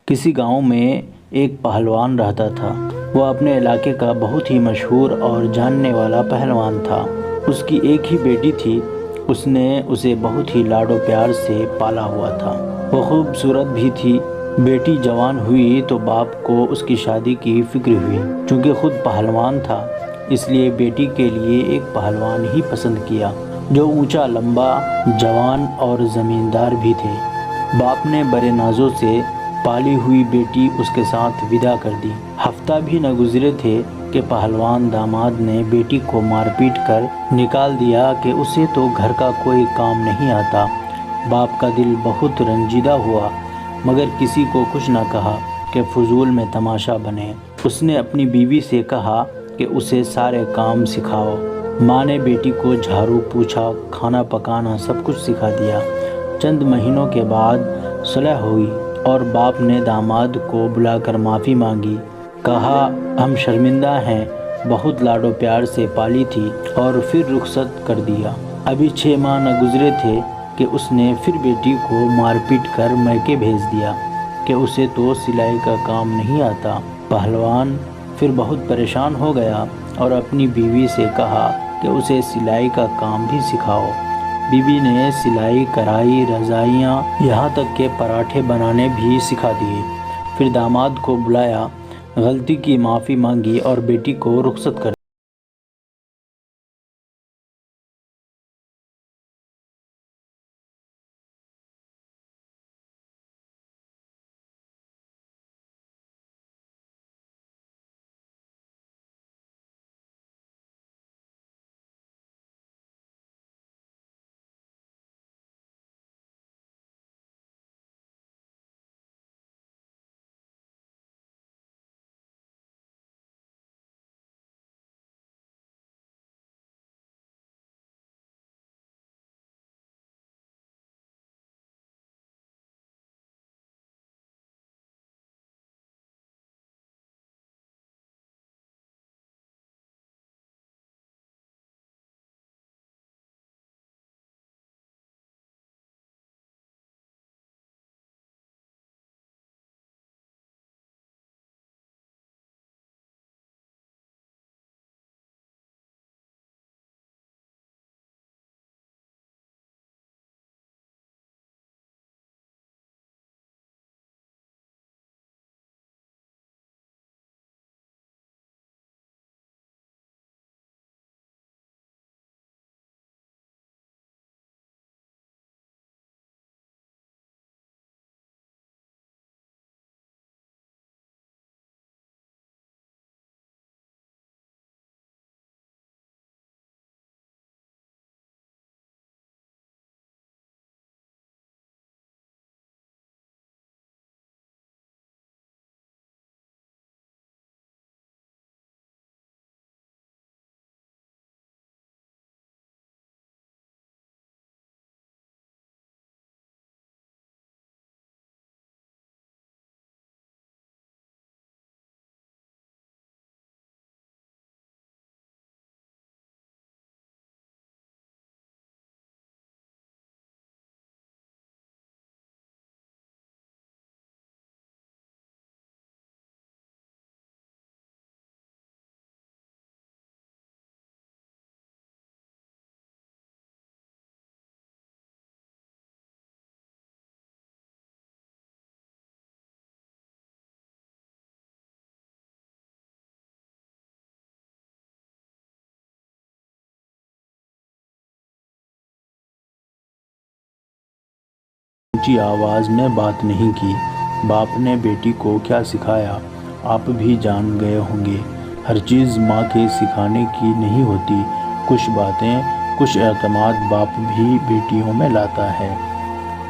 کسی گاؤں میں ایک پہلوان رہتا تھا۔ وہ اپنے علاقے کا بہت ہی مشہور اور جاننے والا پہلوان تھا۔ اس کی ایک ہی بیٹی تھی۔ اس نے اسے بہت ہی لاڈ و پیار سے پالا ہوا تھا۔ وہ خوبصورت بھی تھی۔ بیٹی جوان ہوئی تو باپ کو اس کی شادی کی فکر ہوئی۔ چونکہ خود پہلوان تھا اس لیے بیٹی کے لیے ایک پہلوان ہی پسند کیا جو اونچا، لمبا، جوان اور زمیندار بھی تھے۔ باپ نے بڑے نازوں سے پالی ہوئی بیٹی اس کے ساتھ وداع کر دی۔ ہفتہ بھی نہ گزرے تھے کہ پہلوان داماد نے بیٹی کو مار پیٹ کر نکال دیا کہ اسے تو گھر کا کوئی کام نہیں آتا۔ باپ کا دل بہت رنجیدہ ہوا مگر کسی کو کچھ نہ کہا کہ فضول میں تماشا بنے۔ اس نے اپنی بیوی سے کہا کہ اسے سارے کام سکھاؤ۔ ماں نے بیٹی کو جھاڑو، پوچھا، کھانا پکانا سب کچھ سکھا دیا۔ چند مہینوں کے بعد صلح ہوئی اور باپ نے داماد کو بلا کر معافی مانگی۔ کہا ہم شرمندہ ہیں، بہت لاڈ و پیار سے پالی تھی اور پھر رخصت کر دیا۔ ابھی 6 ماہ نہ گزرے تھے کہ اس نے پھر بیٹی کو مار پیٹ کر میکے بھیج دیا کہ اسے تو سلائی کا کام نہیں آتا۔ پہلوان پھر بہت پریشان ہو گیا اور اپنی بیوی سے کہا کہ اسے سلائی کا کام بھی سکھاؤ۔ بیوی نے سلائی، کڑھائی، رضائیاں، یہاں تک کہ پراٹھے بنانے بھی سکھا دیے۔ پھر داماد کو بلایا، غلطی کی معافی مانگی اور بیٹی کو رخصت کر دیا۔ اونچی آواز میں بات نہیں کی۔ باپ نے بیٹی کو کیا سکھایا آپ بھی جان گئے ہوں گے۔ ہر چیز ماں کے سکھانے کی نہیں ہوتی۔ کچھ باتیں، کچھ اعتماد باپ بھی بیٹیوں میں لاتا ہے۔